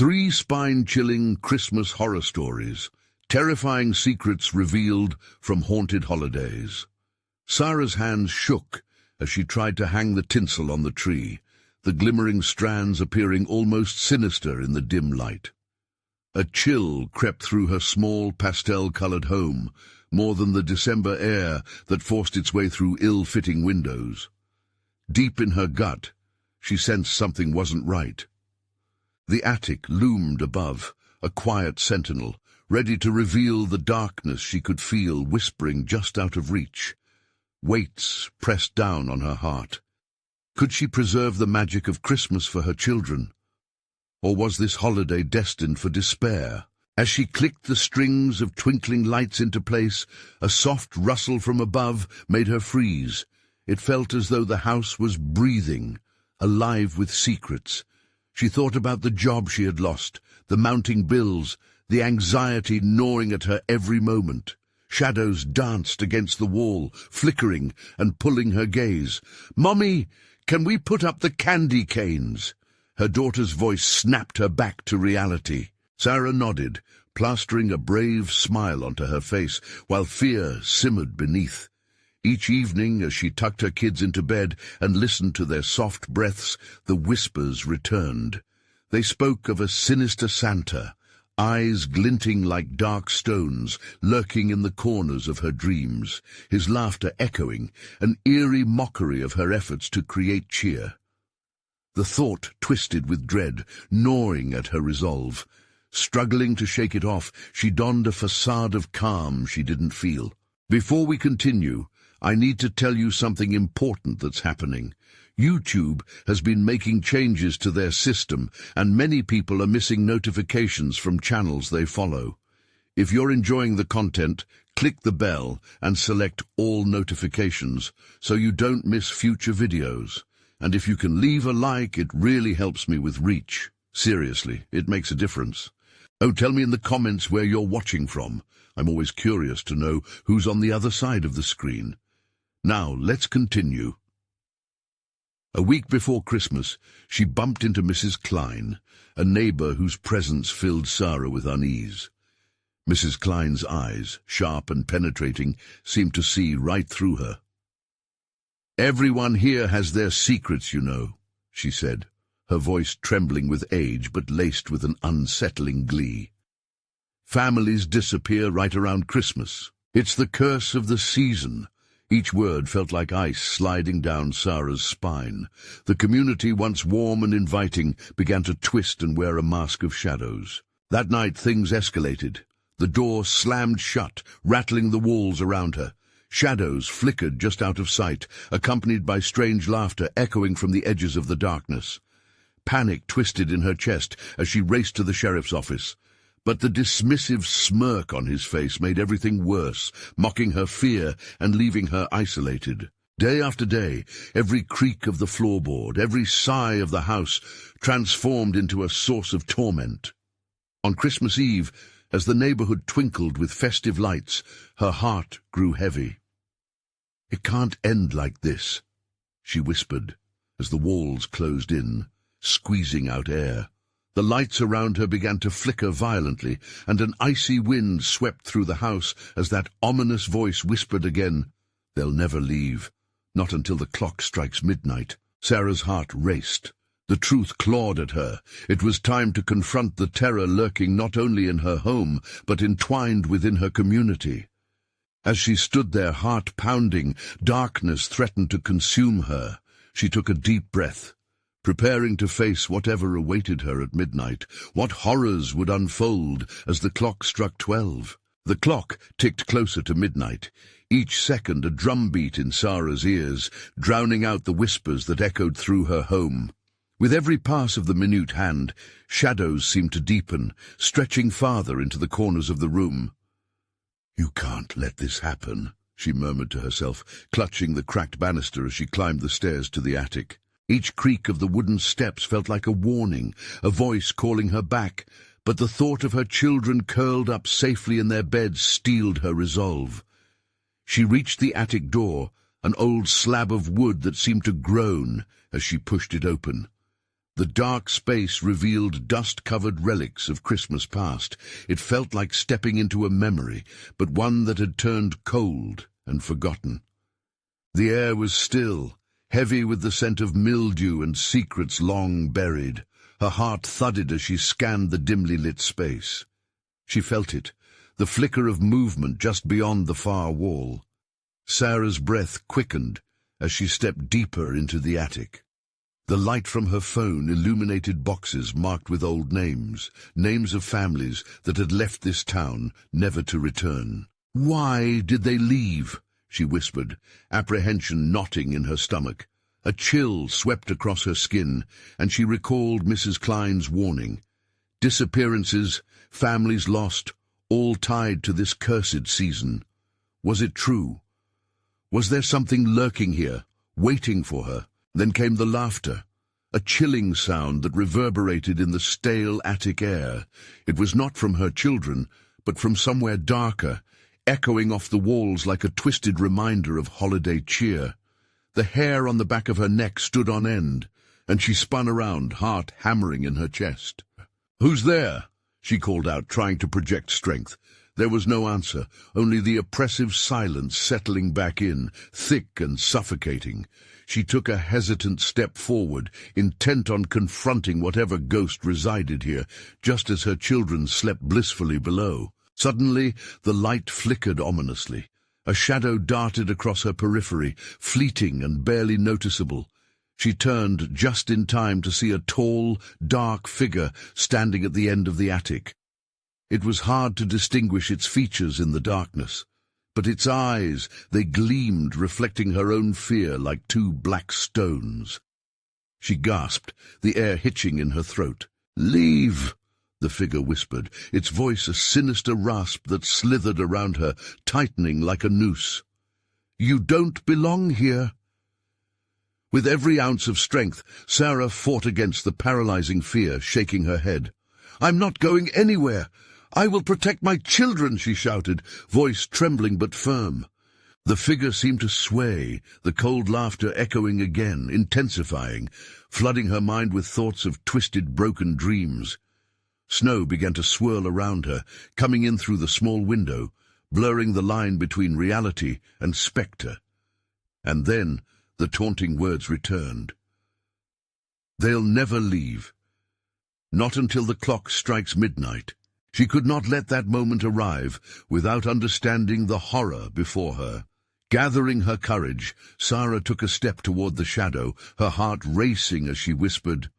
3 spine-chilling Christmas horror stories, terrifying secrets revealed from haunted holidays. Sara's hands shook as she tried to hang the tinsel on the tree, the glimmering strands appearing almost sinister in the dim light. A chill crept through her small, pastel-colored home, more than the December air that forced its way through ill-fitting windows. Deep in her gut, she sensed something wasn't right. The attic loomed above, a quiet sentinel, ready to reveal the darkness she could feel whispering just out of reach. Weights pressed down on her heart. Could she preserve the magic of Christmas for her children? Or was this holiday destined for despair? As she clicked the strings of twinkling lights into place, a soft rustle from above made her freeze. It felt as though the house was breathing, alive with secrets. She thought about the job she had lost, the mounting bills, the anxiety gnawing at her every moment. Shadows danced against the wall, flickering and pulling her gaze. "Mommy, can we put up the candy canes?" Her daughter's voice snapped her back to reality. Sara nodded, plastering a brave smile onto her face, while fear simmered beneath. Each evening, as she tucked her kids into bed and listened to their soft breaths, the whispers returned. They spoke of a sinister Santa, eyes glinting like dark stones, lurking in the corners of her dreams, his laughter echoing, an eerie mockery of her efforts to create cheer. The thought twisted with dread, gnawing at her resolve. Struggling to shake it off, she donned a facade of calm she didn't feel. "Before we continue, I need to tell you something important that's happening. YouTube has been making changes to their system, and many people are missing notifications from channels they follow. If you're enjoying the content, click the bell and select all notifications so you don't miss future videos. And if you can leave a like, it really helps me with reach. Seriously, it makes a difference. Oh, tell me in the comments where you're watching from. I'm always curious to know who's on the other side of the screen. Now, let's continue. A week before Christmas, she bumped into Mrs. Klein, a neighbor whose presence filled Sara with unease. Mrs. Klein's eyes, sharp and penetrating, seemed to see right through her. "Everyone here has their secrets, you know," she said, her voice trembling with age but laced with an unsettling glee. "Families disappear right around Christmas. It's the curse of the season." Each word felt like ice sliding down Sara's spine. The community, once warm and inviting, began to twist and wear a mask of shadows. That night things escalated. The door slammed shut, rattling the walls around her. Shadows flickered just out of sight, accompanied by strange laughter echoing from the edges of the darkness. Panic twisted in her chest as she raced to the sheriff's office. But the dismissive smirk on his face made everything worse, mocking her fear and leaving her isolated. Day after day, every creak of the floorboard, every sigh of the house, transformed into a source of torment. On Christmas Eve, as the neighborhood twinkled with festive lights, her heart grew heavy. "It can't end like this," she whispered, as the walls closed in, squeezing out air. The lights around her began to flicker violently, and an icy wind swept through the house as that ominous voice whispered again, "They'll never leave, not until the clock strikes midnight." Sara's heart raced. The truth clawed at her. It was time to confront the terror lurking not only in her home, but entwined within her community. As she stood there, heart pounding, darkness threatened to consume her. She took a deep breath, preparing to face whatever awaited her at midnight, what horrors would unfold as the clock struck 12. The clock ticked closer to midnight, each second a drumbeat in Sara's ears, drowning out the whispers that echoed through her home. With every pass of the minute hand, shadows seemed to deepen, stretching farther into the corners of the room. "You can't let this happen," she murmured to herself, clutching the cracked banister as she climbed the stairs to the attic. Each creak of the wooden steps felt like a warning, a voice calling her back, but the thought of her children curled up safely in their beds steeled her resolve. She reached the attic door, an old slab of wood that seemed to groan as she pushed it open. The dark space revealed dust-covered relics of Christmas past. It felt like stepping into a memory, but one that had turned cold and forgotten. The air was still, heavy with the scent of mildew and secrets long buried. Her heart thudded as she scanned the dimly lit space. She felt it, the flicker of movement just beyond the far wall. Sara's breath quickened as she stepped deeper into the attic. The light from her phone illuminated boxes marked with old names, names of families that had left this town, never to return. "Why did they leave?" she whispered, apprehension knotting in her stomach. A chill swept across her skin, and she recalled Mrs. Klein's warning. Disappearances, families lost, all tied to this cursed season. Was it true? Was there something lurking here, waiting for her? Then came the laughter, a chilling sound that reverberated in the stale attic air. It was not from her children, but from somewhere darker, echoing off the walls like a twisted reminder of holiday cheer. The hair on the back of her neck stood on end, and she spun around, heart hammering in her chest. "Who's there?" she called out, trying to project strength. There was no answer, only the oppressive silence settling back in, thick and suffocating. She took a hesitant step forward, intent on confronting whatever ghost resided here, just as her children slept blissfully below. Suddenly, the light flickered ominously. A shadow darted across her periphery, fleeting and barely noticeable. She turned just in time to see a tall, dark figure standing at the end of the attic. It was hard to distinguish its features in the darkness, but its eyes, they gleamed, reflecting her own fear like two black stones. She gasped, the air hitching in her throat. "Leave!" the figure whispered, its voice a sinister rasp that slithered around her, tightening like a noose. "You don't belong here." With every ounce of strength, Sara fought against the paralyzing fear, shaking her head. "I'm not going anywhere. I will protect my children," she shouted, voice trembling but firm. The figure seemed to sway, the cold laughter echoing again, intensifying, flooding her mind with thoughts of twisted, broken dreams. Snow began to swirl around her, coming in through the small window, blurring the line between reality and spectre. And then the taunting words returned. "They'll never leave. Not until the clock strikes midnight." She could not let that moment arrive without understanding the horror before her. Gathering her courage, Sara took a step toward the shadow, her heart racing as she whispered,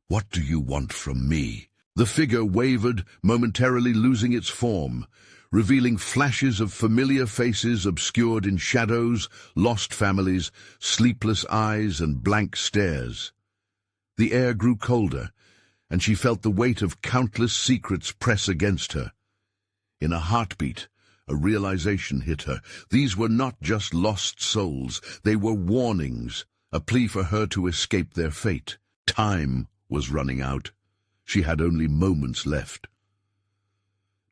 "What do you want from me?" The figure wavered, momentarily losing its form, revealing flashes of familiar faces obscured in shadows, lost families, sleepless eyes, and blank stares. The air grew colder, and she felt the weight of countless secrets press against her. In a heartbeat, a realization hit her. These were not just lost souls, they were warnings, a plea for her to escape their fate. Time was running out. She had only moments left.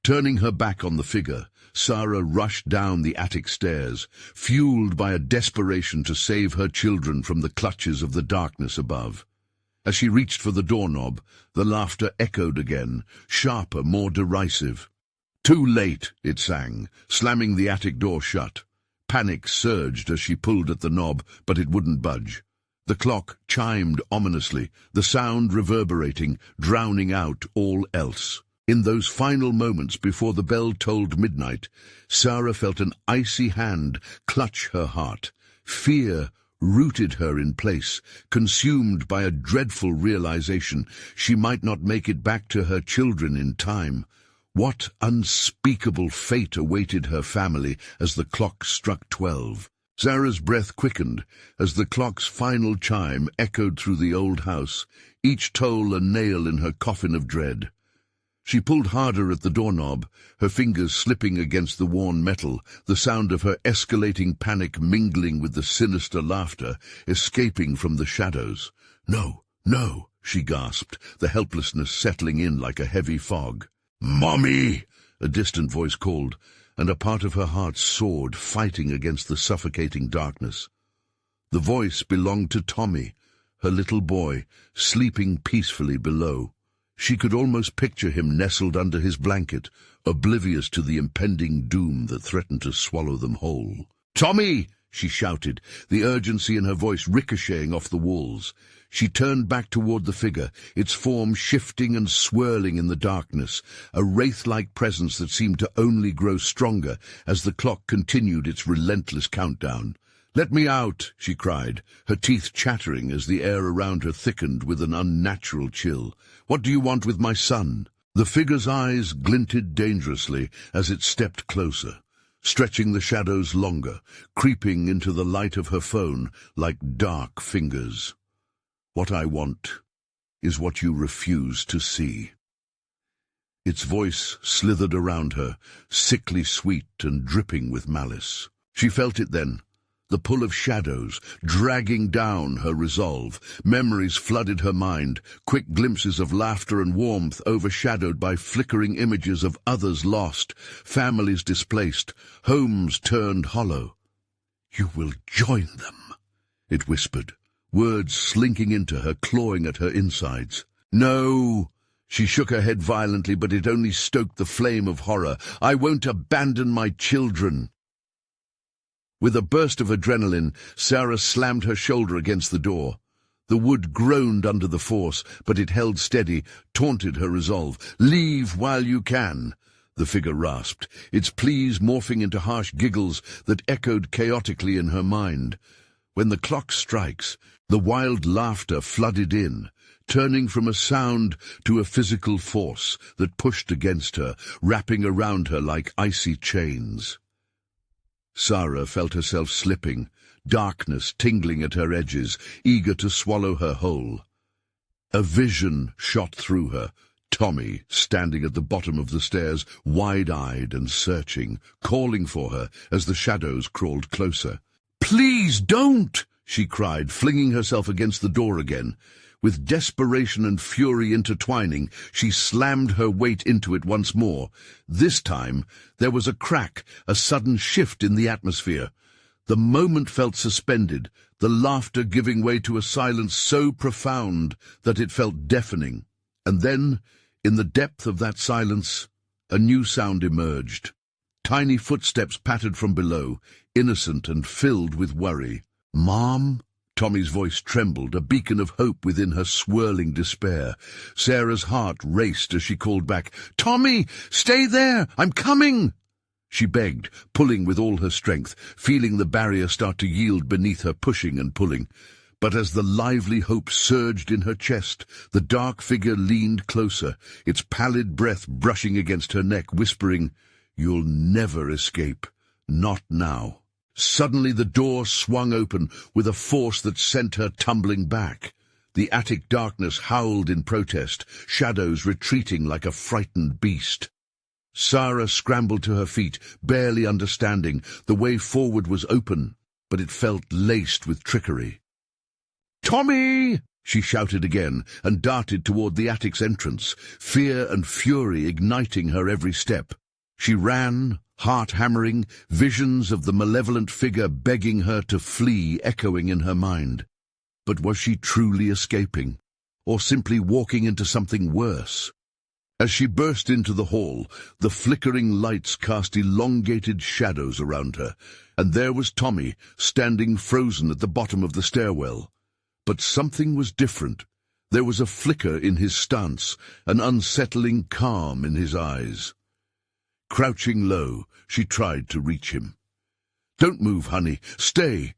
Turning her back on the figure, Sara rushed down the attic stairs, fueled by a desperation to save her children from the clutches of the darkness above. As she reached for the doorknob, the laughter echoed again, sharper, more derisive. "Too late," it sang, slamming the attic door shut. Panic surged as she pulled at the knob, but it wouldn't budge. The clock chimed ominously, the sound reverberating, drowning out all else. In those final moments before the bell tolled midnight, Sara felt an icy hand clutch her heart. Fear rooted her in place, consumed by a dreadful realization she might not make it back to her children in time. What unspeakable fate awaited her family as the clock struck 12? Sara's breath quickened as the clock's final chime echoed through the old house, each toll a nail in her coffin of dread. She pulled harder at the doorknob, her fingers slipping against the worn metal, the sound of her escalating panic mingling with the sinister laughter, escaping from the shadows. "No, no," she gasped, the helplessness settling in like a heavy fog. "Mommy!" a distant voice called, and a part of her heart soared, fighting against the suffocating darkness. The voice belonged to Tommy, her little boy, sleeping peacefully below. She could almost picture him nestled under his blanket, oblivious to the impending doom that threatened to swallow them whole. "Tommy!" she shouted, the urgency in her voice ricocheting off the walls. She turned back toward the figure, its form shifting and swirling in the darkness, a wraith-like presence that seemed to only grow stronger as the clock continued its relentless countdown. "Let me out!" she cried, her teeth chattering as the air around her thickened with an unnatural chill. "What do you want with my son?" The figure's eyes glinted dangerously as it stepped closer, stretching the shadows longer, creeping into the light of her phone like dark fingers. "What I want is what you refuse to see." Its voice slithered around her, sickly sweet and dripping with malice. She felt it then, the pull of shadows, dragging down her resolve. Memories flooded her mind, quick glimpses of laughter and warmth overshadowed by flickering images of others lost, families displaced, homes turned hollow. "You will join them," it whispered, words slinking into her, clawing at her insides. "No!" She shook her head violently, but it only stoked the flame of horror. "I won't abandon my children." With a burst of adrenaline, Sara slammed her shoulder against the door. The wood groaned under the force, but it held steady, taunted her resolve. "Leave while you can," the figure rasped, its pleas morphing into harsh giggles that echoed chaotically in her mind. When the clock strikes, the wild laughter flooded in, turning from a sound to a physical force that pushed against her, wrapping around her like icy chains. Sara felt herself slipping, darkness tingling at her edges, eager to swallow her whole. A vision shot through her, Tommy standing at the bottom of the stairs, wide-eyed and searching, calling for her as the shadows crawled closer. "Please don't!" she cried, flinging herself against the door again. With desperation and fury intertwining, she slammed her weight into it once more. This time, there was a crack, a sudden shift in the atmosphere. The moment felt suspended, the laughter giving way to a silence so profound that it felt deafening. And then, in the depth of that silence, a new sound emerged. Tiny footsteps pattered from below, innocent and filled with worry. "Mom?" Tommy's voice trembled, a beacon of hope within her swirling despair. Sarah's heart raced as she called back, "Tommy, stay there! I'm coming!" She begged, pulling with all her strength, feeling the barrier start to yield beneath her pushing and pulling. But as the lively hope surged in her chest, the dark figure leaned closer, its pallid breath brushing against her neck, whispering, "You'll never escape. Not now." Suddenly the door swung open with a force that sent her tumbling back. The attic darkness howled in protest, shadows retreating like a frightened beast. Sara scrambled to her feet, barely understanding. The way forward was open, but it felt laced with trickery. "Tommy!" she shouted again, and darted toward the attic's entrance, fear and fury igniting her every step. She ran, heart hammering, visions of the malevolent figure begging her to flee echoing in her mind. But was she truly escaping, or simply walking into something worse? As she burst into the hall, the flickering lights cast elongated shadows around her, and there was Tommy, standing frozen at the bottom of the stairwell. But something was different. There was a flicker in his stance, an unsettling calm in his eyes. Crouching low, she tried to reach him. "Don't move, honey. Stay."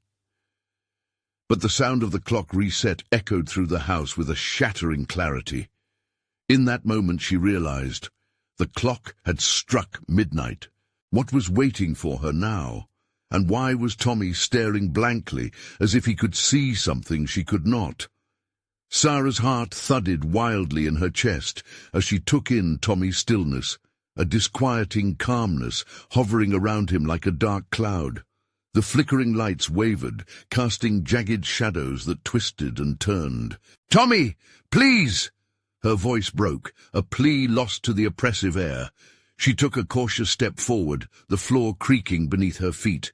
But the sound of the clock reset echoed through the house with a shattering clarity. In that moment she realized the clock had struck midnight. What was waiting for her now? And why was Tommy staring blankly, as if he could see something she could not? Sara's heart thudded wildly in her chest as she took in Tommy's stillness, a disquieting calmness hovering around him like a dark cloud. The flickering lights wavered, casting jagged shadows that twisted and turned. "Tommy, please!" Her voice broke, a plea lost to the oppressive air. She took a cautious step forward, the floor creaking beneath her feet.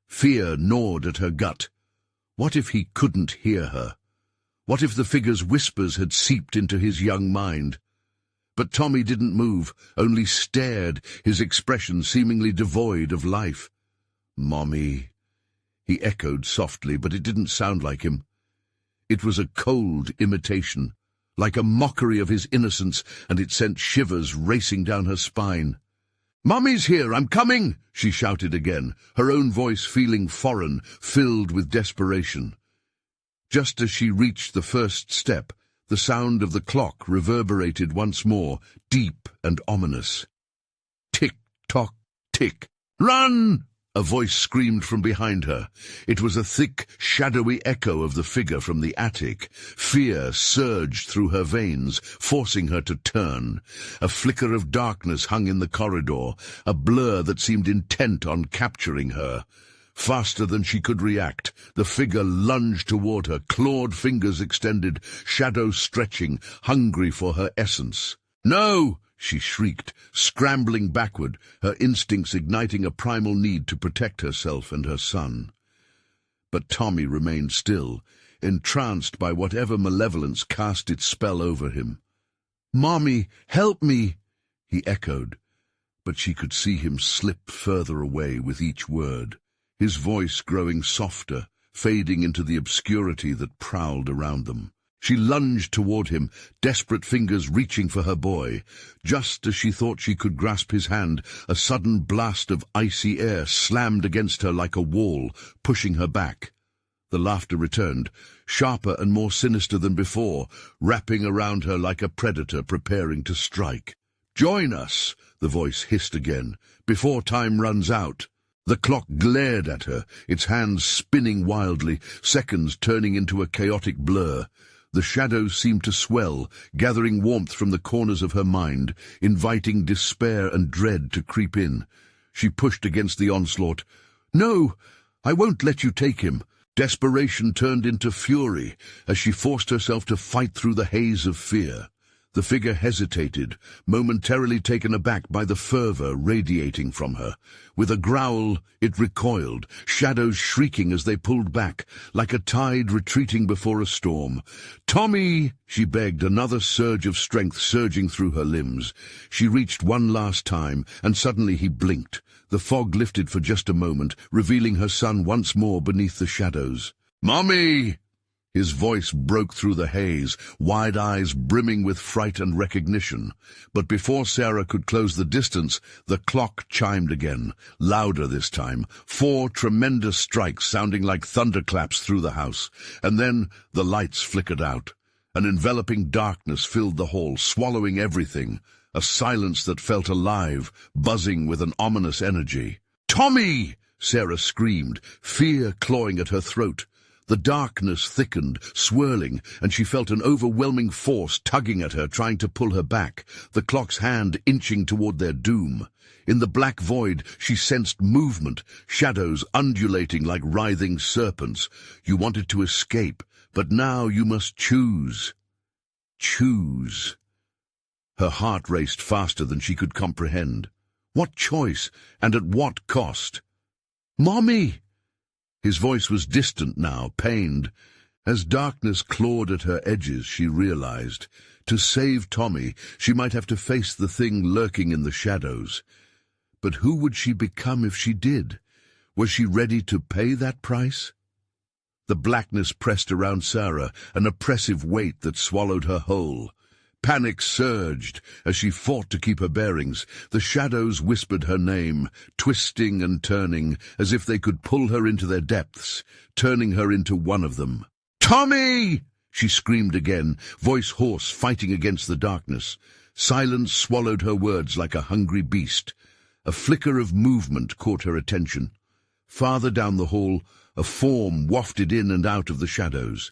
Fear gnawed at her gut. What if he couldn't hear her? What if the figure's whispers had seeped into his young mind? But Tommy didn't move, only stared, his expression seemingly devoid of life. "Mommy," he echoed softly, but it didn't sound like him. It was a cold imitation, like a mockery of his innocence, and it sent shivers racing down her spine. "Mommy's here, I'm coming!" she shouted again, her own voice feeling foreign, filled with desperation. Just as she reached the first step, the sound of the clock reverberated once more, deep and ominous. Tick-tock, tick. "Run!" a voice screamed from behind her. It was a thick, shadowy echo of the figure from the attic. Fear surged through her veins, forcing her to turn. A flicker of darkness hung in the corridor, a blur that seemed intent on capturing her. Faster than she could react, the figure lunged toward her, clawed fingers extended, shadows stretching, hungry for her essence. "No!" she shrieked, scrambling backward, her instincts igniting a primal need to protect herself and her son. But Tommy remained still, entranced by whatever malevolence cast its spell over him. "Mommy, help me!" he echoed, but she could see him slip further away with each word, his voice growing softer, fading into the obscurity that prowled around them. She lunged toward him, desperate fingers reaching for her boy. Just as she thought she could grasp his hand, a sudden blast of icy air slammed against her like a wall, pushing her back. The laughter returned, sharper and more sinister than before, wrapping around her like a predator preparing to strike. "Join us," the voice hissed again, "before time runs out." The clock glared at her, its hands spinning wildly, seconds turning into a chaotic blur. The shadows seemed to swell, gathering warmth from the corners of her mind, inviting despair and dread to creep in. She pushed against the onslaught. "No, I won't let you take him." Desperation turned into fury as she forced herself to fight through the haze of fear. The figure hesitated, momentarily taken aback by the fervor radiating from her. With a growl, it recoiled, shadows shrieking as they pulled back, like a tide retreating before a storm. "Tommy!" she begged, another surge of strength surging through her limbs. She reached one last time, and suddenly he blinked. The fog lifted for just a moment, revealing her son once more beneath the shadows. "Mommy!" His voice broke through the haze, wide eyes brimming with fright and recognition. But before Sara could close the distance, the clock chimed again, louder this time, 4 tremendous strikes sounding like thunderclaps through the house. And then the lights flickered out. An enveloping darkness filled the hall, swallowing everything, a silence that felt alive, buzzing with an ominous energy. "Tommy!" Sara screamed, fear clawing at her throat. The darkness thickened, swirling, and she felt an overwhelming force tugging at her, trying to pull her back, the clock's hand inching toward their doom. In the black void, she sensed movement, shadows undulating like writhing serpents. You wanted to escape, but now you must choose. Choose. Her heart raced faster than she could comprehend. What choice, and at what cost? "Mommy!" His voice was distant now, pained. As darkness clawed at her edges, she realized, to save Tommy, she might have to face the thing lurking in the shadows. But who would she become if she did? Was she ready to pay that price? The blackness pressed around Sara, an oppressive weight that swallowed her whole. Panic surged as she fought to keep her bearings. The shadows whispered her name, twisting and turning, as if they could pull her into their depths, turning her into one of them. "Tommy!" she screamed again, voice hoarse, fighting against the darkness. Silence swallowed her words like a hungry beast. A flicker of movement caught her attention. Farther down the hall, a form wafted in and out of the shadows.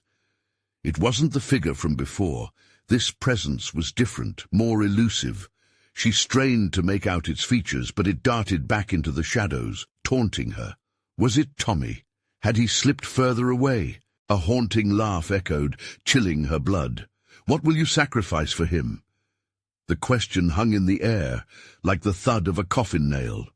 It wasn't the figure from before. This presence was different, more elusive. She strained to make out its features, but it darted back into the shadows, taunting her. Was it Tommy? Had he slipped further away? A haunting laugh echoed, chilling her blood. "What will you sacrifice for him?" The question hung in the air, like the thud of a coffin nail.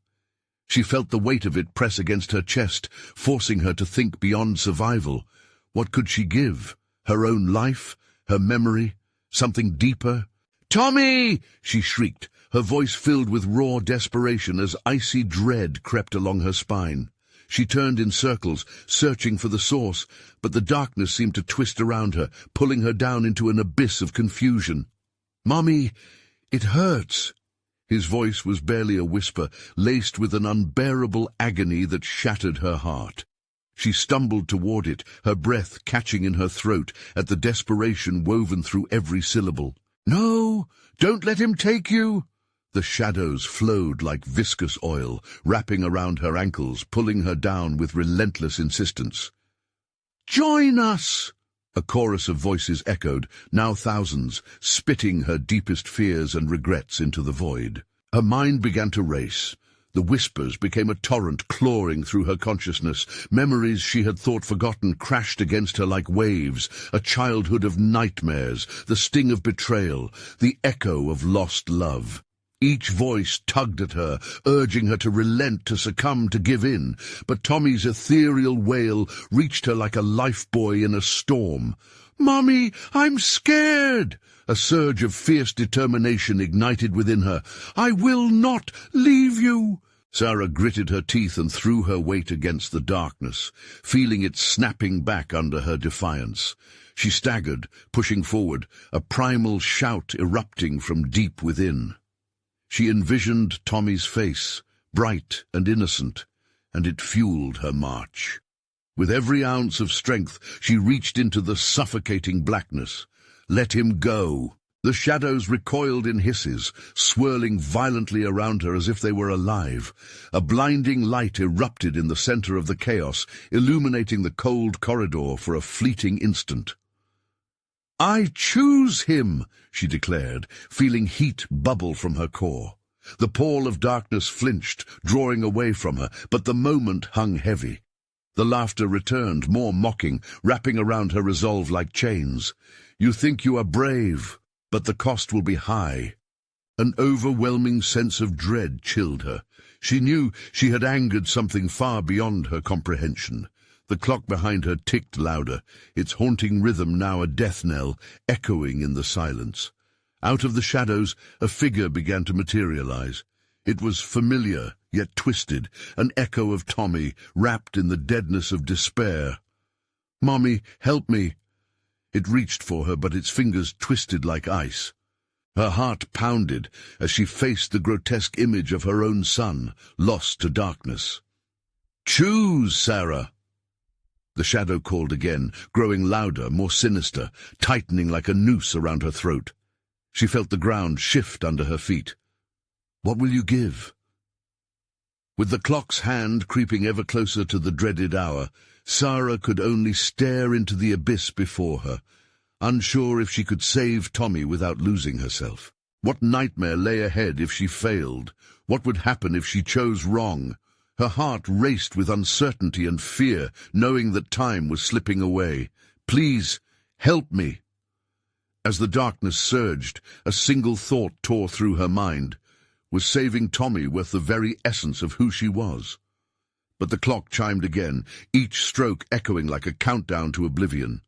She felt the weight of it press against her chest, forcing her to think beyond survival. What could she give? Her own life, her memory, something deeper. "Tommy!" she shrieked, her voice filled with raw desperation as icy dread crept along her spine. She turned in circles, searching for the source, but the darkness seemed to twist around her, pulling her down into an abyss of confusion. "Mommy, it hurts." His voice was barely a whisper, laced with an unbearable agony that shattered her heart. She stumbled toward it, her breath catching in her throat at the desperation woven through every syllable. "No, don't let him take you!" The shadows flowed like viscous oil, wrapping around her ankles, pulling her down with relentless insistence. "Join us!" A chorus of voices echoed, now thousands, spitting her deepest fears and regrets into the void. Her mind began to race. The whispers became a torrent clawing through her consciousness. Memories she had thought forgotten crashed against her like waves, a childhood of nightmares, the sting of betrayal, the echo of lost love. Each voice tugged at her, urging her to relent, to succumb, to give in. But Tommy's ethereal wail reached her like a lifebuoy in a storm. "Mommy, I'm scared!" A surge of fierce determination ignited within her. "I will not leave you!" Sara gritted her teeth and threw her weight against the darkness, feeling it snapping back under her defiance. She staggered, pushing forward, a primal shout erupting from deep within. She envisioned Tommy's face, bright and innocent, and it fueled her march. With every ounce of strength, she reached into the suffocating blackness. Let him go. The shadows recoiled in hisses, swirling violently around her as if they were alive. A blinding light erupted in the center of the chaos, illuminating the cold corridor for a fleeting instant. "I choose him," she declared, feeling heat bubble from her core. The pall of darkness flinched, drawing away from her, but the moment hung heavy. The laughter returned, more mocking, wrapping around her resolve like chains. "You think you are brave, but the cost will be high." An overwhelming sense of dread chilled her. She knew she had angered something far beyond her comprehension. The clock behind her ticked louder, its haunting rhythm now a death knell, echoing in the silence. Out of the shadows, a figure began to materialize. It was familiar, yet twisted, an echo of Tommy, wrapped in the deadness of despair. "Mommy, help me!" It reached for her, but its fingers twisted like ice. Her heart pounded as she faced the grotesque image of her own son, lost to darkness. "Choose, Sara!" The shadow called again, growing louder, more sinister, tightening like a noose around her throat. She felt the ground shift under her feet. "What will you give?" With the clock's hand creeping ever closer to the dreaded hour, Sara could only stare into the abyss before her, unsure if she could save Tommy without losing herself. What nightmare lay ahead if she failed? What would happen if she chose wrong? Her heart raced with uncertainty and fear, knowing that time was slipping away. "Please, help me." As the darkness surged, a single thought tore through her mind. Was saving Tommy worth the very essence of who she was? But the clock chimed again, each stroke echoing like a countdown to oblivion.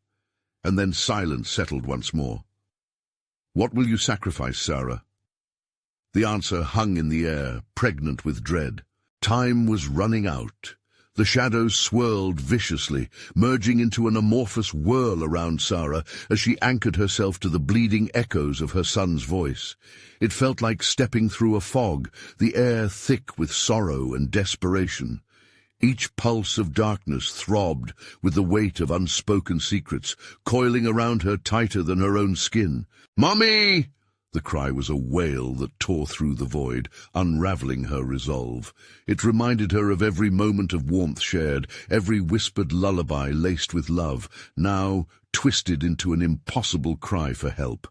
And then silence settled once more. "What will you sacrifice, Sara?" The answer hung in the air, pregnant with dread. Time was running out. The shadows swirled viciously, merging into an amorphous whirl around Sara as she anchored herself to the bleeding echoes of her son's voice. It felt like stepping through a fog, the air thick with sorrow and desperation. Each pulse of darkness throbbed with the weight of unspoken secrets, coiling around her tighter than her own skin. "Mommy!" The cry was a wail that tore through the void, unraveling her resolve. It reminded her of every moment of warmth shared, every whispered lullaby laced with love, now twisted into an impossible cry for help.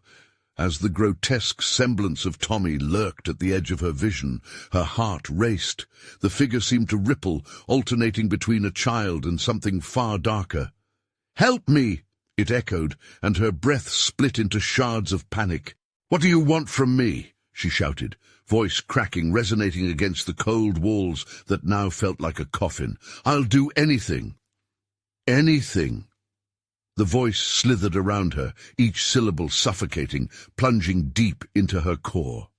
As the grotesque semblance of Tommy lurked at the edge of her vision, her heart raced. The figure seemed to ripple, alternating between a child and something far darker. "Help me!" it echoed, and her breath split into shards of panic. "What do you want from me?" she shouted, voice cracking, resonating against the cold walls that now felt like a coffin. "I'll do anything." Anything. The voice slithered around her, each syllable suffocating, plunging deep into her core.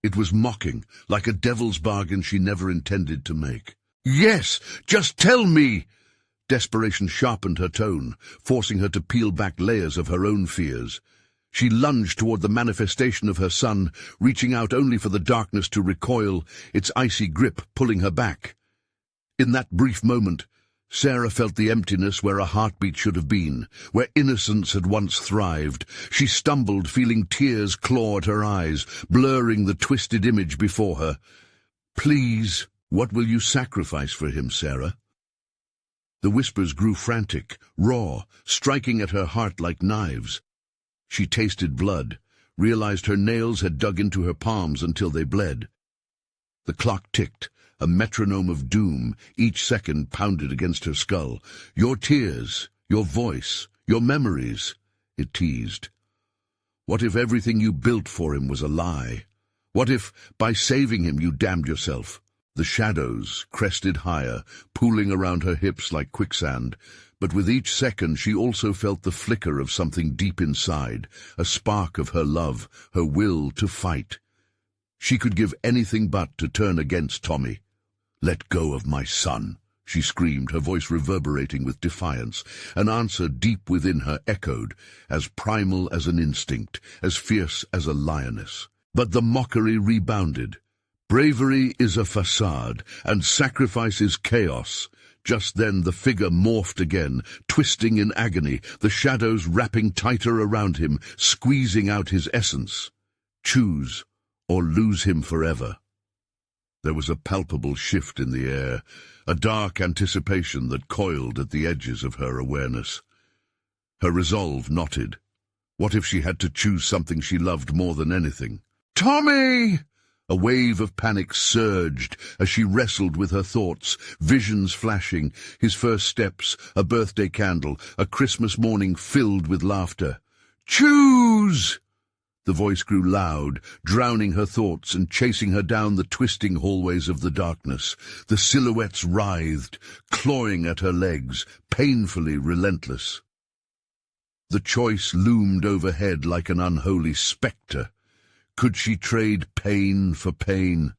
It was mocking, like a devil's bargain she never intended to make. "Yes, just tell me!" Desperation sharpened her tone, forcing her to peel back layers of her own fears. She lunged toward the manifestation of her son, reaching out only for the darkness to recoil, its icy grip pulling her back. In that brief moment, Sara felt the emptiness where a heartbeat should have been, where innocence had once thrived. She stumbled, feeling tears claw at her eyes, blurring the twisted image before her. "Please, what will you sacrifice for him, Sara?" The whispers grew frantic, raw, striking at her heart like knives. She tasted blood, realized her nails had dug into her palms until they bled. The clock ticked, a metronome of doom, each second pounded against her skull. "Your tears, your voice, your memories," it teased. What if everything you built for him was a lie? What if, by saving him, you damned yourself? The shadows crested higher, pooling around her hips like quicksand, but with each second she also felt the flicker of something deep inside, a spark of her love, her will to fight. She could give anything but to turn against Tommy. "Let go of my son," she screamed, her voice reverberating with defiance. An answer deep within her echoed, as primal as an instinct, as fierce as a lioness. But the mockery rebounded. Bravery is a facade, and sacrifice is chaos. Just then the figure morphed again, twisting in agony, the shadows wrapping tighter around him, squeezing out his essence. Choose, or lose him forever. There was a palpable shift in the air, a dark anticipation that coiled at the edges of her awareness. Her resolve knotted. What if she had to choose something she loved more than anything? "Tommy!" A wave of panic surged as she wrestled with her thoughts, visions flashing, his first steps, a birthday candle, a Christmas morning filled with laughter. "Choose!" The voice grew loud, drowning her thoughts and chasing her down the twisting hallways of the darkness. The silhouettes writhed, clawing at her legs, painfully relentless. The choice loomed overhead like an unholy spectre. Could she trade pain for pain?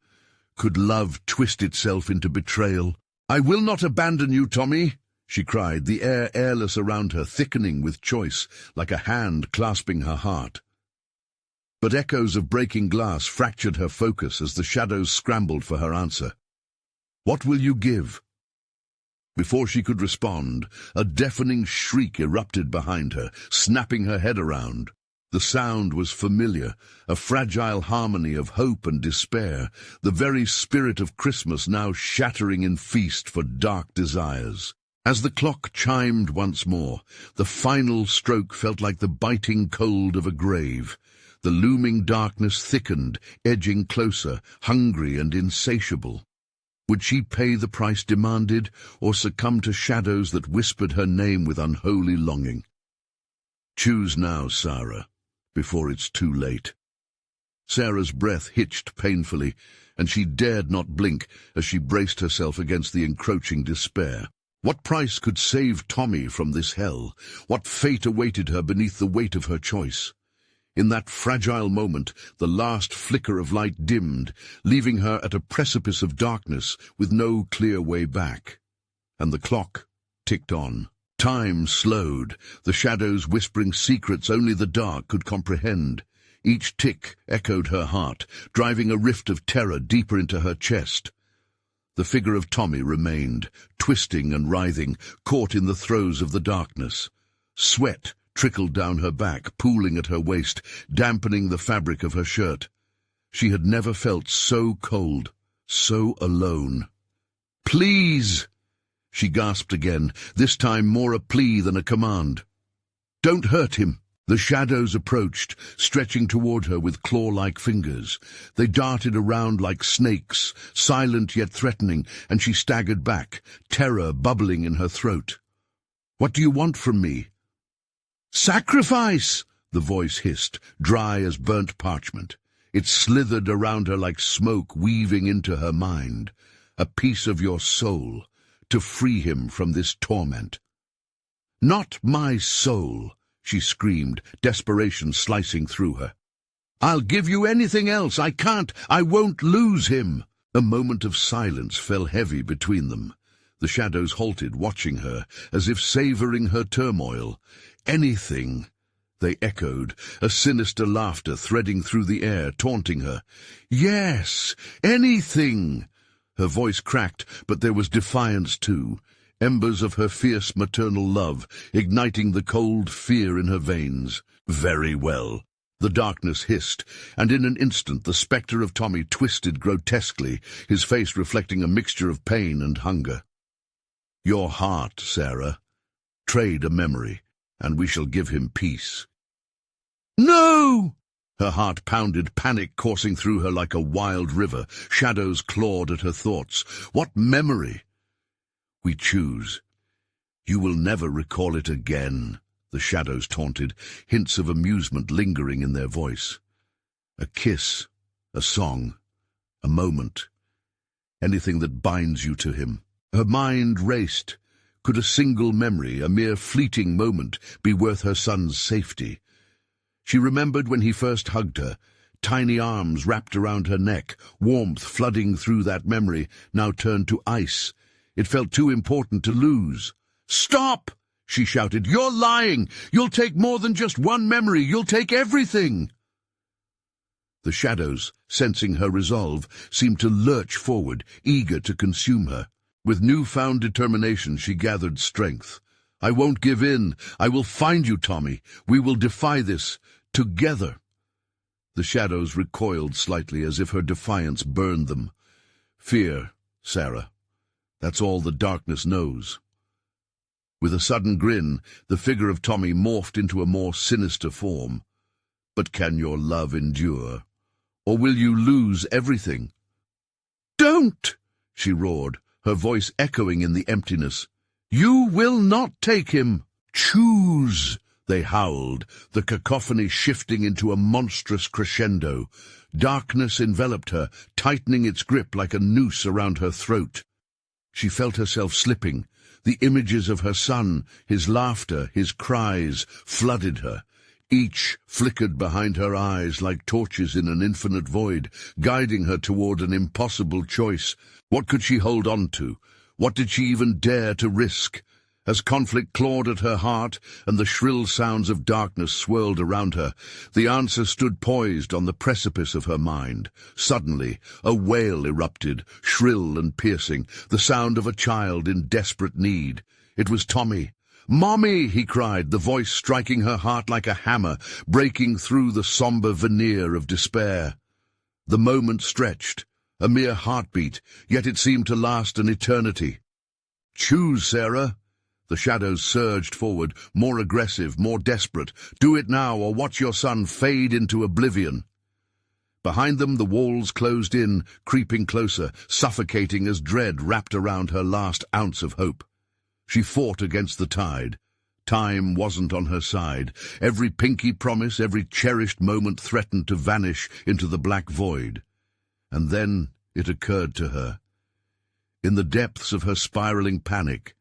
Could love twist itself into betrayal? "I will not abandon you, Tommy," she cried, the air airless around her, thickening with choice, like a hand clasping her heart. But echoes of breaking glass fractured her focus as the shadows scrambled for her answer. "What will you give?" Before she could respond, a deafening shriek erupted behind her, snapping her head around. The sound was familiar, a fragile harmony of hope and despair, the very spirit of Christmas now shattering in feast for dark desires. As the clock chimed once more, the final stroke felt like the biting cold of a grave. The looming darkness thickened, edging closer, hungry and insatiable. Would she pay the price demanded, or succumb to shadows that whispered her name with unholy longing? "Choose now, Sara, before it's too late." Sara's breath hitched painfully, and she dared not blink as she braced herself against the encroaching despair. What price could save Tommy from this hell? What fate awaited her beneath the weight of her choice? In that fragile moment, the last flicker of light dimmed, leaving her at a precipice of darkness with no clear way back. And the clock ticked on. Time slowed, the shadows whispering secrets only the dark could comprehend. Each tick echoed her heart, driving a rift of terror deeper into her chest. The figure of Tommy remained, twisting and writhing, caught in the throes of the darkness. Sweat trickled down her back, pooling at her waist, dampening the fabric of her shirt. She had never felt so cold, so alone. "Please!" she gasped again, this time more a plea than a command. "Don't hurt him." The shadows approached, stretching toward her with claw-like fingers. They darted around like snakes, silent yet threatening, and she staggered back, terror bubbling in her throat. "What do you want from me?" "Sacrifice!" the voice hissed, dry as burnt parchment. It slithered around her like smoke weaving into her mind. "A piece of your soul, to free him from this torment." Not my soul, she screamed, desperation slicing through her. I'll give you anything else. I won't lose him. A moment of silence fell heavy between them. The shadows halted, watching her, as if savouring her turmoil. Anything, they echoed, a sinister laughter threading through the air, taunting her. Yes, anything! Her voice cracked, but there was defiance too, embers of her fierce maternal love, igniting the cold fear in her veins. Very well. The darkness hissed, and in an instant the spectre of Tommy twisted grotesquely, his face reflecting a mixture of pain and hunger. Your heart, Sara. Trade a memory, and we shall give him peace. No! Her heart pounded, panic coursing through her like a wild river. Shadows clawed at her thoughts. What memory? We choose. You will never recall it again, the shadows taunted, hints of amusement lingering in their voice. A kiss, a song, a moment. Anything that binds you to him. Her mind raced. Could a single memory, a mere fleeting moment, be worth her son's safety? She remembered when he first hugged her, tiny arms wrapped around her neck, warmth flooding through that memory, now turned to ice. It felt too important to lose. Stop! She shouted. You're lying! You'll take more than just one memory. You'll take everything! The shadows, sensing her resolve, seemed to lurch forward, eager to consume her. With newfound determination, she gathered strength. I won't give in. I will find you, Tommy. We will defy this. Together. The shadows recoiled slightly, as if her defiance burned them. Fear, Sara. That's all the darkness knows. With a sudden grin, the figure of Tommy morphed into a more sinister form. But can your love endure? Or will you lose everything? Don't! She roared, her voice echoing in the emptiness. You will not take him. Choose! They howled, the cacophony shifting into a monstrous crescendo. Darkness enveloped her, tightening its grip like a noose around her throat. She felt herself slipping. The images of her son, his laughter, his cries, flooded her. Each flickered behind her eyes like torches in an infinite void, guiding her toward an impossible choice. What could she hold on to? What did she even dare to risk? As conflict clawed at her heart and the shrill sounds of darkness swirled around her, the answer stood poised on the precipice of her mind. Suddenly, a wail erupted, shrill and piercing, the sound of a child in desperate need. It was Tommy. "Mommy!" he cried, the voice striking her heart like a hammer, breaking through the somber veneer of despair. The moment stretched, a mere heartbeat, yet it seemed to last an eternity. "Choose, Sara." The shadows surged forward, more aggressive, more desperate. Do it now, or watch your son fade into oblivion. Behind them, the walls closed in, creeping closer, suffocating as dread wrapped around her last ounce of hope. She fought against the tide. Time wasn't on her side. Every pinky promise, every cherished moment threatened to vanish into the black void. And then it occurred to her. In the depths of her spiraling panic,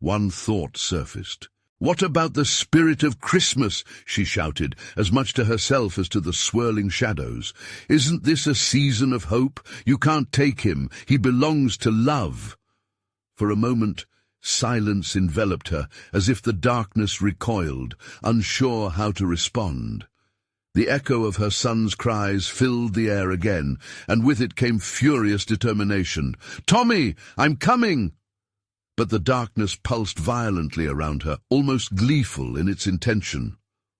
one thought surfaced. "What about the spirit of Christmas?" she shouted, as much to herself as to the swirling shadows. "Isn't this a season of hope? You can't take him. He belongs to love." For a moment, silence enveloped her, as if the darkness recoiled, unsure how to respond. The echo of her son's cries filled the air again, and with it came furious determination. "Tommy, I'm coming!" But the darkness pulsed violently around her, almost gleeful in its intention.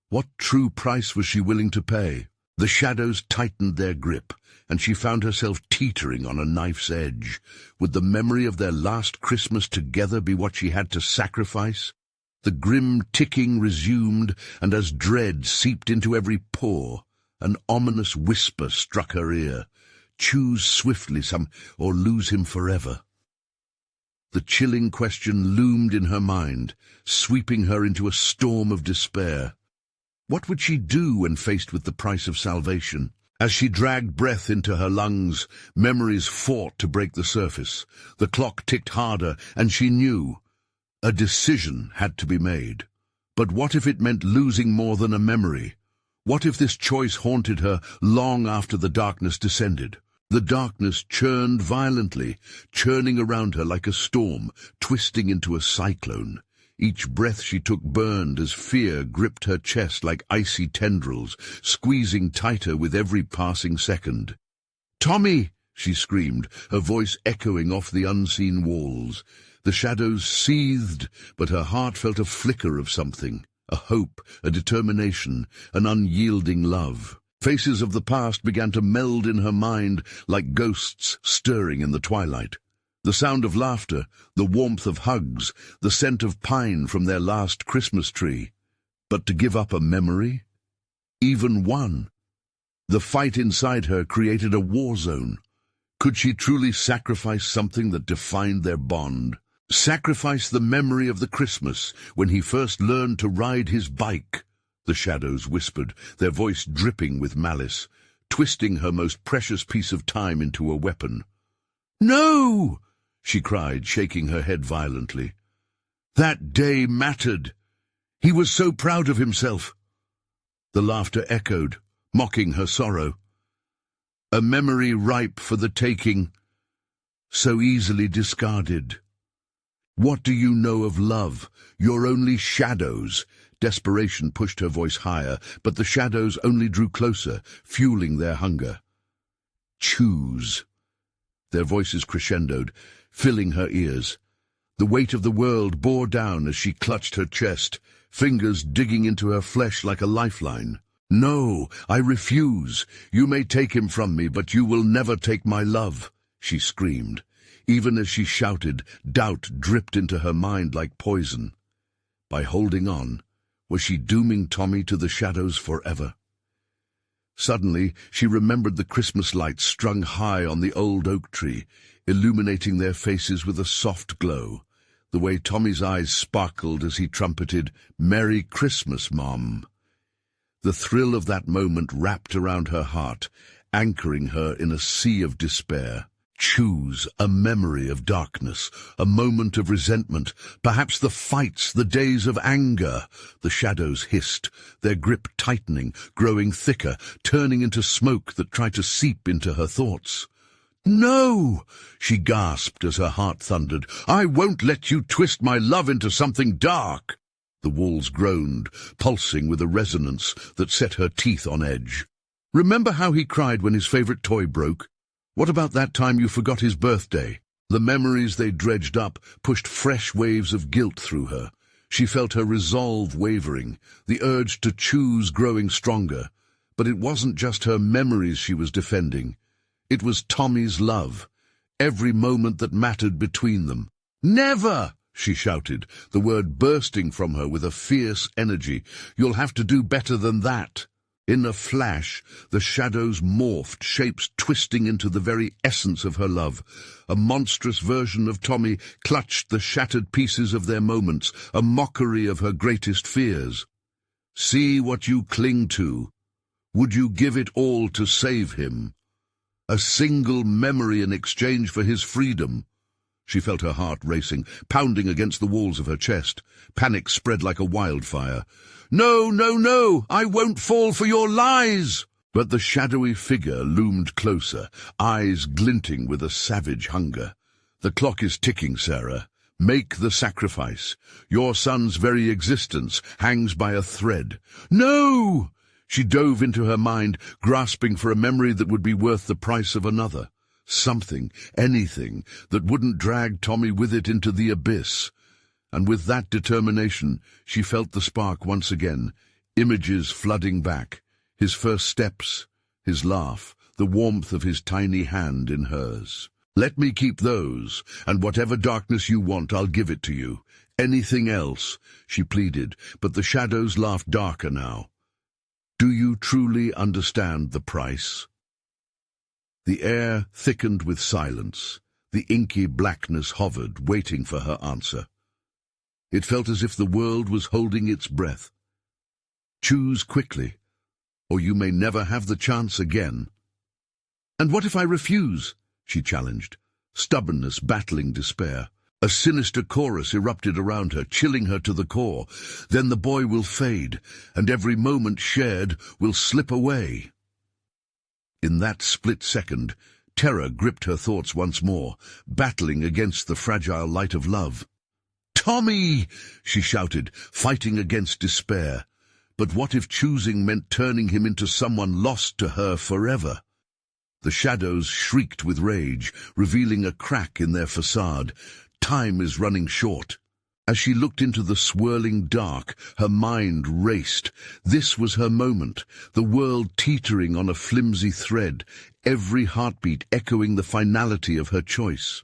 What true price was she willing to pay? The shadows tightened their grip, and she found herself teetering on a knife's edge. Would the memory of their last Christmas together be what she had to sacrifice? The grim ticking resumed, and as dread seeped into every pore, an ominous whisper struck her ear. Choose swiftly, or lose him forever. The chilling question loomed in her mind, sweeping her into a storm of despair. What would she do when faced with the price of salvation? As she dragged breath into her lungs, memories fought to break the surface. The clock ticked harder, and she knew A decision had to be made. But what if it meant losing more than a memory? What if this choice haunted her long after the darkness descended? The darkness churned violently, churning around her like a storm, twisting into a cyclone. Each breath she took burned as fear gripped her chest like icy tendrils, squeezing tighter with every passing second. "Tommy!" she screamed, her voice echoing off the unseen walls. The shadows seethed, but her heart felt a flicker of something, a hope, a determination, an unyielding love. Faces of the past began to meld in her mind like ghosts stirring in the twilight. The sound of laughter, the warmth of hugs, the scent of pine from their last Christmas tree. But to give up a memory? Even one? The fight inside her created a war zone. Could she truly sacrifice something that defined their bond? Sacrifice the memory of the Christmas when he first learned to ride his bike? The shadows whispered, their voice dripping with malice, twisting her most precious piece of time into a weapon. "No!" she cried, shaking her head violently. That day mattered. He was so proud of himself. The laughter echoed, mocking her sorrow. A memory ripe for the taking, so easily discarded. What do you know of love? You're only shadows. Desperation pushed her voice higher, but the shadows only drew closer, fueling their hunger. Choose. Their voices crescendoed, filling her ears. The weight of the world bore down as she clutched her chest, fingers digging into her flesh like a lifeline. "No, I refuse. You may take him from me, but you will never take my love," she screamed. Even as she shouted, doubt dripped into her mind like poison. By holding on, was she dooming Tommy to the shadows forever? Suddenly, she remembered the Christmas lights strung high on the old oak tree, illuminating their faces with a soft glow. The way Tommy's eyes sparkled as he trumpeted, "Merry Christmas, Mom." The thrill of that moment wrapped around her heart, anchoring her in a sea of despair. Choose a memory of darkness, a moment of resentment, perhaps the fights, the days of anger. The shadows hissed, their grip tightening, growing thicker, turning into smoke that tried to seep into her thoughts. "No!" she gasped as her heart thundered. "I won't let you twist my love into something dark." The walls groaned, pulsing with a resonance that set her teeth on edge. Remember how he cried when his favorite toy broke? What about that time you forgot his birthday? The memories they dredged up pushed fresh waves of guilt through her. She felt her resolve wavering, the urge to choose growing stronger. But it wasn't just her memories she was defending. It was Tommy's love, every moment that mattered between them. "Never!" she shouted, the word bursting from her with a fierce energy. "You'll have to do better than that." In a flash, the shadows morphed, shapes twisting into the very essence of her love. A monstrous version of Tommy clutched the shattered pieces of their moments, a mockery of her greatest fears. "See what you cling to. Would you give it all to save him? A single memory in exchange for his freedom." She felt her heart racing, pounding against the walls of her chest. Panic spread like a wildfire. "No, no, no! I won't fall for your lies!" But the shadowy figure loomed closer, eyes glinting with a savage hunger. "The clock is ticking, Sara. Make the sacrifice. Your son's very existence hangs by a thread." "No!" She dove into her mind, grasping for a memory that would be worth the price of another. Something, anything, that wouldn't drag Tommy with it into the abyss. And with that determination, she felt the spark once again, images flooding back, his first steps, his laugh, the warmth of his tiny hand in hers. "Let me keep those, and whatever darkness you want, I'll give it to you. Anything else," she pleaded, but the shadows laughed darker now. "Do you truly understand the price?" The air thickened with silence. The inky blackness hovered, waiting for her answer. It felt as if the world was holding its breath. "Choose quickly, or you may never have the chance again." "And what if I refuse?" she challenged, stubbornness battling despair. A sinister chorus erupted around her, chilling her to the core. Then the boy will fade, and every moment shared will slip away. In that split second, terror gripped her thoughts once more, battling against the fragile light of love. "Tommy!" she shouted, fighting against despair. But what if choosing meant turning him into someone lost to her forever? The shadows shrieked with rage, revealing a crack in their facade. Time is running short. As she looked into the swirling dark, her mind raced. This was her moment, the world teetering on a flimsy thread, every heartbeat echoing the finality of her choice.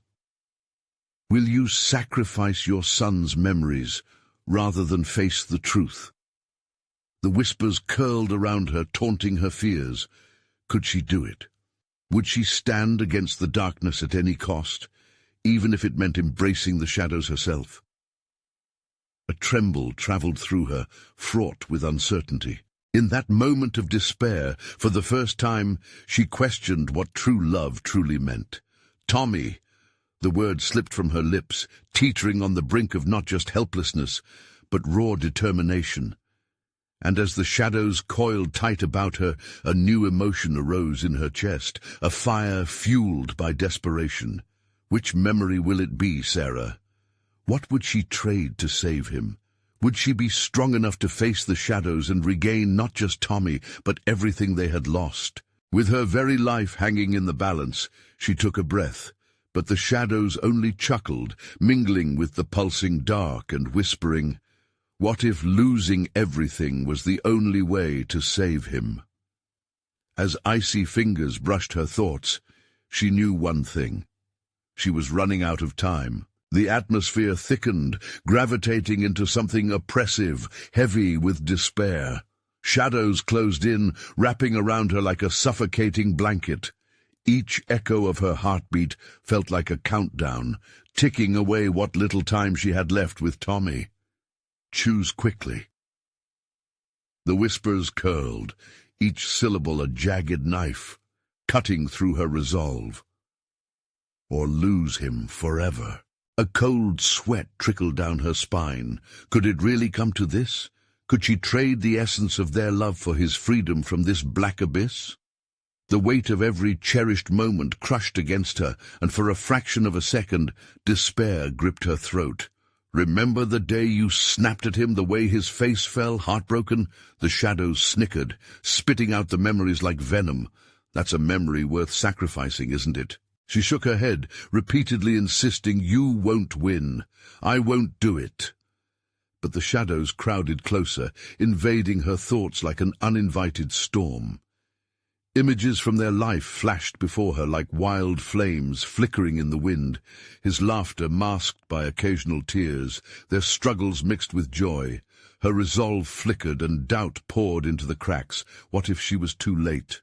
Will you sacrifice your son's memories rather than face the truth? The whispers curled around her, taunting her fears. Could she do it? Would she stand against the darkness at any cost, even if it meant embracing the shadows herself? A tremble travelled through her, fraught with uncertainty. In that moment of despair, for the first time, she questioned what true love truly meant. "Tommy!" The word slipped from her lips, teetering on the brink of not just helplessness, but raw determination. And as the shadows coiled tight about her, a new emotion arose in her chest, a fire fueled by desperation. Which memory will it be, Sara? What would she trade to save him? Would she be strong enough to face the shadows and regain not just Tommy, but everything they had lost? With her very life hanging in the balance, she took a breath, but the shadows only chuckled, mingling with the pulsing dark and whispering, what if losing everything was the only way to save him? As icy fingers brushed her thoughts, she knew one thing. She was running out of time. The atmosphere thickened, gravitating into something oppressive, heavy with despair. Shadows closed in, wrapping around her like a suffocating blanket. Each echo of her heartbeat felt like a countdown, ticking away what little time she had left with Tommy. Choose quickly. The whispers curled, each syllable a jagged knife, cutting through her resolve. Or lose him forever. A cold sweat trickled down her spine. Could it really come to this? Could she trade the essence of their love for his freedom from this black abyss? The weight of every cherished moment crushed against her, and for a fraction of a second, despair gripped her throat. Remember the day you snapped at him, the way his face fell, heartbroken? The shadows snickered, spitting out the memories like venom. That's a memory worth sacrificing, isn't it? She shook her head, repeatedly insisting, you won't win. I won't do it. But the shadows crowded closer, invading her thoughts like an uninvited storm. Images from their life flashed before her like wild flames flickering in the wind, his laughter masked by occasional tears, their struggles mixed with joy. Her resolve flickered and doubt poured into the cracks. What if she was too late?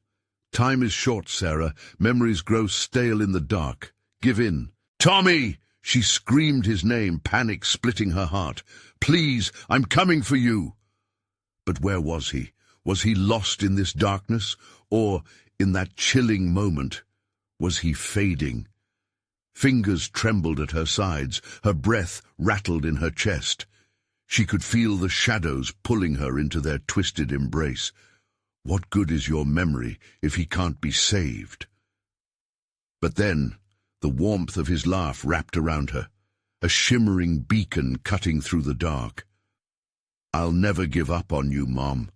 Time is short, Sara. Memories grow stale in the dark. Give in. Tommy! She screamed his name, panic splitting her heart. Please, I'm coming for you. But where was he? Was he lost in this darkness? Or, in that chilling moment, was he fading? Fingers trembled at her sides, her breath rattled in her chest. She could feel the shadows pulling her into their twisted embrace. What good is your memory if he can't be saved? But then, the warmth of his laugh wrapped around her, a shimmering beacon cutting through the dark. I'll never give up on you, Mom.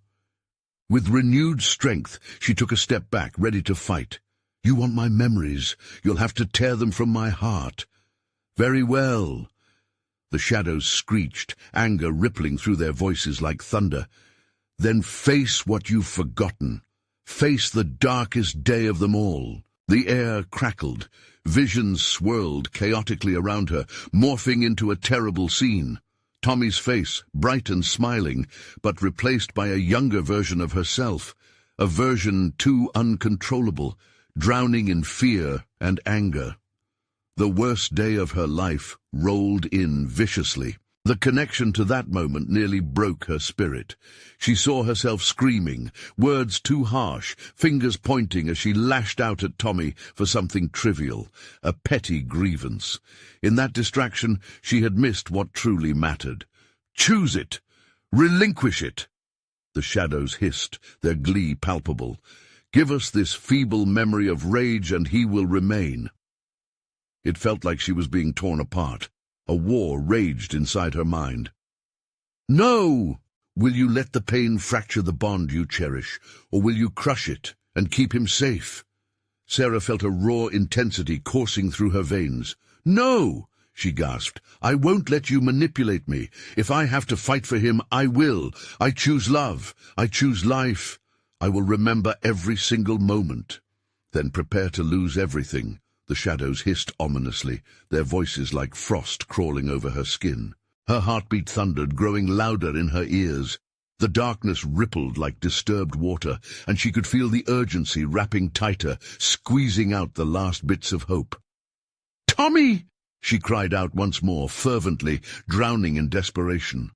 With renewed strength, she took a step back, ready to fight. You want my memories? You'll have to tear them from my heart. Very well. The shadows screeched, anger rippling through their voices like thunder. Then face what you've forgotten. Face the darkest day of them all. The air crackled. Visions swirled chaotically around her, morphing into a terrible scene. Tommy's face, bright and smiling, but replaced by a younger version of herself, a version too uncontrollable, drowning in fear and anger. The worst day of her life rolled in viciously. The connection to that moment nearly broke her spirit. She saw herself screaming, words too harsh, fingers pointing as she lashed out at Tommy for something trivial, a petty grievance. In that distraction, she had missed what truly mattered. "Choose it! Relinquish it!" The shadows hissed, their glee palpable. "Give us this feeble memory of rage and he will remain." It felt like she was being torn apart. A war raged inside her mind. "No! Will you let the pain fracture the bond you cherish, or will you crush it and keep him safe?" Sara felt a raw intensity coursing through her veins. "No!" she gasped. "I won't let you manipulate me. If I have to fight for him, I will. I choose love. I choose life. I will remember every single moment." "Then prepare to lose everything," the shadows hissed ominously, their voices like frost crawling over her skin. Her heartbeat thundered, growing louder in her ears. The darkness rippled like disturbed water, and she could feel the urgency wrapping tighter, squeezing out the last bits of hope. "Tommy!" she cried out once more, fervently, drowning in desperation.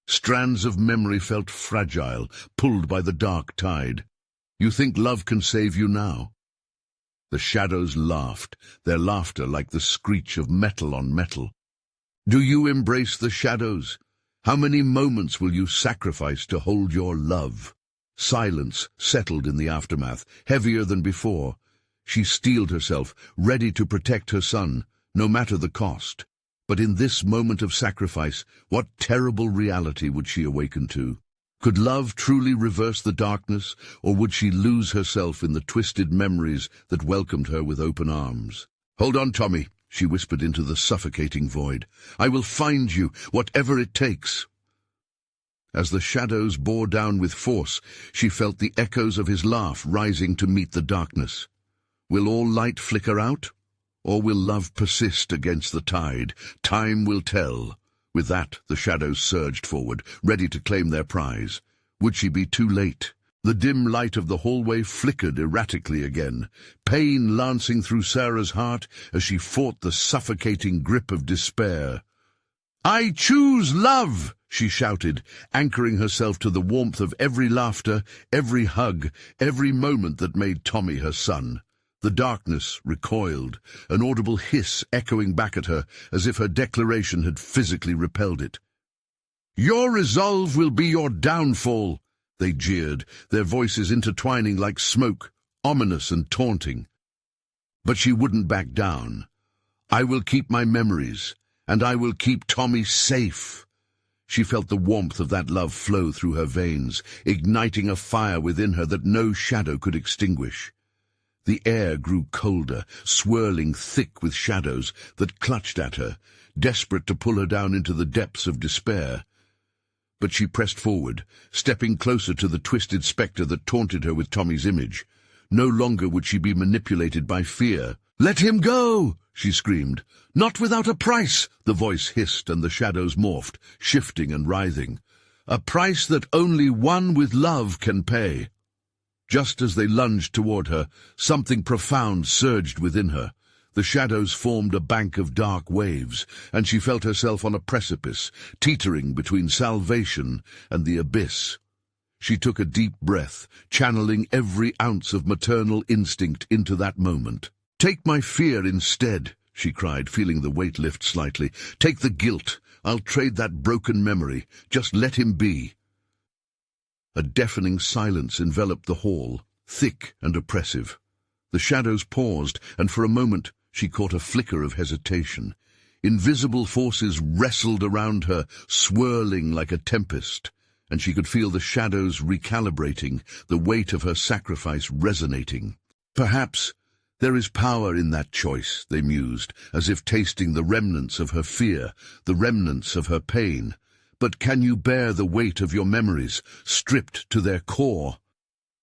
Strands of memory felt fragile, pulled by the dark tide. "You think love can save you now?" The shadows laughed, their laughter like the screech of metal on metal. "Do you embrace the shadows? How many moments will you sacrifice to hold your love?" Silence settled in the aftermath, heavier than before. She steeled herself, ready to protect her son, no matter the cost. But in this moment of sacrifice, what terrible reality would she awaken to? Could love truly reverse the darkness, or would she lose herself in the twisted memories that welcomed her with open arms? "Hold on, Tommy," she whispered into the suffocating void. "I will find you, whatever it takes." As the shadows bore down with force, she felt the echoes of his laugh rising to meet the darkness. Will all light flicker out? Or will love persist against the tide? Time will tell. With that, the shadows surged forward, ready to claim their prize. Would she be too late? The dim light of the hallway flickered erratically again, pain lancing through Sara's heart as she fought the suffocating grip of despair. "I choose love!" she shouted, anchoring herself to the warmth of every laughter, every hug, every moment that made Tommy her son. The darkness recoiled, an audible hiss echoing back at her as if her declaration had physically repelled it. "Your resolve will be your downfall," they jeered, their voices intertwining like smoke, ominous and taunting. But she wouldn't back down. "I will keep my memories, and I will keep Tommy safe." She felt the warmth of that love flow through her veins, igniting a fire within her that no shadow could extinguish. The air grew colder, swirling thick with shadows that clutched at her, desperate to pull her down into the depths of despair. But she pressed forward, stepping closer to the twisted spectre that taunted her with Tommy's image. No longer would she be manipulated by fear. "Let him go!" she screamed. "Not without a price!" the voice hissed and the shadows morphed, shifting and writhing. "A price that only one with love can pay." Just as they lunged toward her, something profound surged within her. The shadows formed a bank of dark waves, and she felt herself on a precipice, teetering between salvation and the abyss. She took a deep breath, channeling every ounce of maternal instinct into that moment. "Take my fear instead," she cried, feeling the weight lift slightly. "Take the guilt. I'll trade that broken memory. Just let him be." A deafening silence enveloped the hall, thick and oppressive. The shadows paused, and for a moment she caught a flicker of hesitation. Invisible forces wrestled around her, swirling like a tempest, and she could feel the shadows recalibrating, the weight of her sacrifice resonating. "Perhaps there is power in that choice," they mused, as if tasting the remnants of her fear, the remnants of her pain. "But can you bear the weight of your memories, stripped to their core?"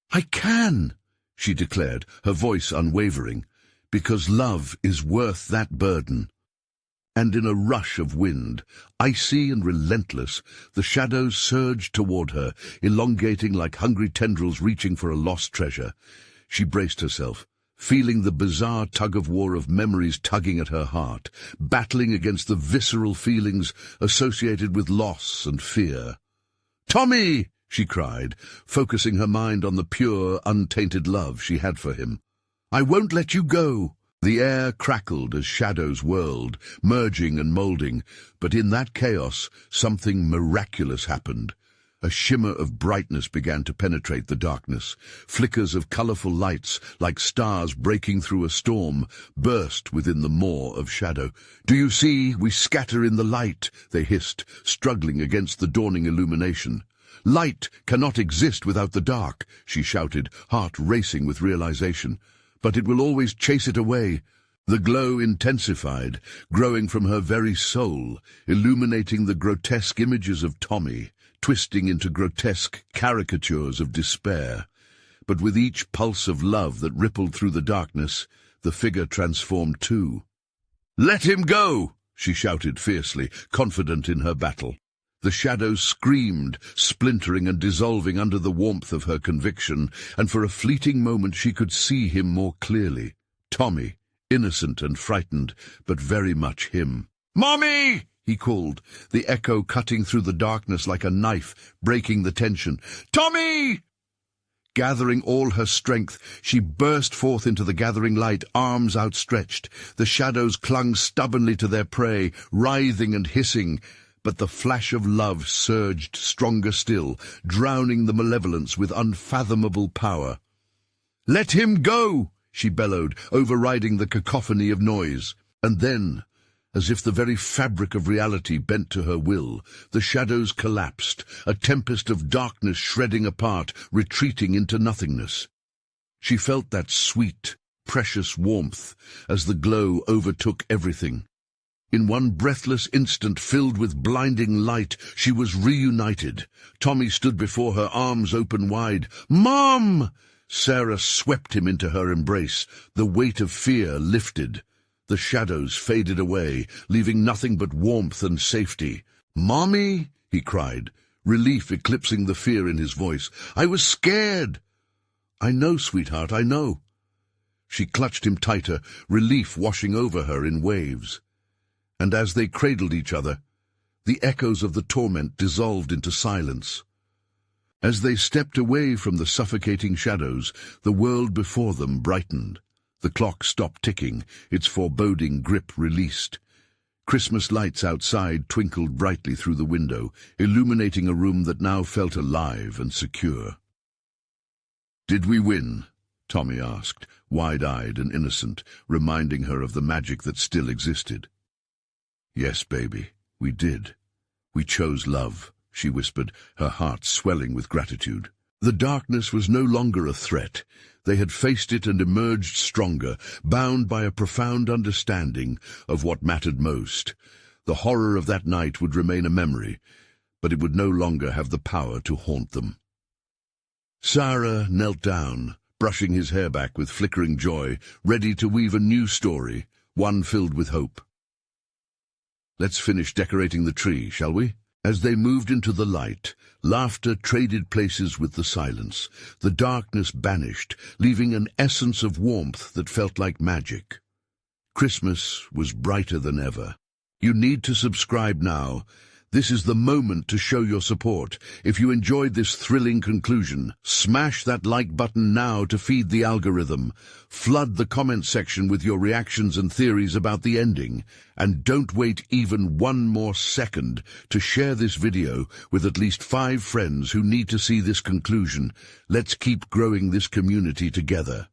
"I can," she declared, her voice unwavering, "because love is worth that burden." And in a rush of wind, icy and relentless, the shadows surged toward her, elongating like hungry tendrils reaching for a lost treasure. She braced herself, feeling the bizarre tug-of-war of memories tugging at her heart, battling against the visceral feelings associated with loss and fear. "Tommy!" she cried, focusing her mind on the pure, untainted love she had for him. "I won't let you go." The air crackled as shadows whirled, merging and moulding, but in that chaos something miraculous happened. A shimmer of brightness began to penetrate the darkness. Flickers of colorful lights, like stars breaking through a storm, burst within the maw of shadow. "Do you see? We scatter in the light," they hissed, struggling against the dawning illumination. "Light cannot exist without the dark," she shouted, heart racing with realization. "But it will always chase it away." The glow intensified, growing from her very soul, illuminating the grotesque images of Tommy, twisting into grotesque caricatures of despair. But with each pulse of love that rippled through the darkness, the figure transformed too. "Let him go!" she shouted fiercely, confident in her battle. The shadows screamed, splintering and dissolving under the warmth of her conviction, and for a fleeting moment she could see him more clearly. Tommy, innocent and frightened, but very much him. "Mommy!" he called, the echo cutting through the darkness like a knife, breaking the tension. "Tommy!" Gathering all her strength, she burst forth into the gathering light, arms outstretched. The shadows clung stubbornly to their prey, writhing and hissing, but the flash of love surged stronger still, drowning the malevolence with unfathomable power. "Let him go!" she bellowed, overriding the cacophony of noise. And then, as if the very fabric of reality bent to her will, the shadows collapsed, a tempest of darkness shredding apart, retreating into nothingness. She felt that sweet, precious warmth as the glow overtook everything. In one breathless instant filled with blinding light, she was reunited. Tommy stood before her, arms open wide. "Mom!" Sara swept him into her embrace. The weight of fear lifted. The shadows faded away, leaving nothing but warmth and safety. "Mommy!" he cried, relief eclipsing the fear in his voice. "I was scared." "I know, sweetheart, I know." She clutched him tighter, relief washing over her in waves. And as they cradled each other, the echoes of the torment dissolved into silence. As they stepped away from the suffocating shadows, the world before them brightened. The clock stopped ticking, its foreboding grip released. Christmas lights outside twinkled brightly through the window, illuminating a room that now felt alive and secure. "Did we win?" Tommy asked, wide-eyed and innocent, reminding her of the magic that still existed. "Yes, baby, we did. We chose love," she whispered, her heart swelling with gratitude. The darkness was no longer a threat. They had faced it and emerged stronger, bound by a profound understanding of what mattered most. The horror of that night would remain a memory, but it would no longer have the power to haunt them. Sara knelt down, brushing his hair back with flickering joy, ready to weave a new story, one filled with hope. "Let's finish decorating the tree, shall we?" As they moved into the light, laughter traded places with the silence. The darkness banished, leaving an essence of warmth that felt like magic. Christmas was brighter than ever. You need to subscribe now. This is the moment to show your support. If you enjoyed this thrilling conclusion, smash that like button now to feed the algorithm. Flood the comment section with your reactions and theories about the ending. And don't wait even one more second to share this video with at least 5 friends who need to see this conclusion. Let's keep growing this community together.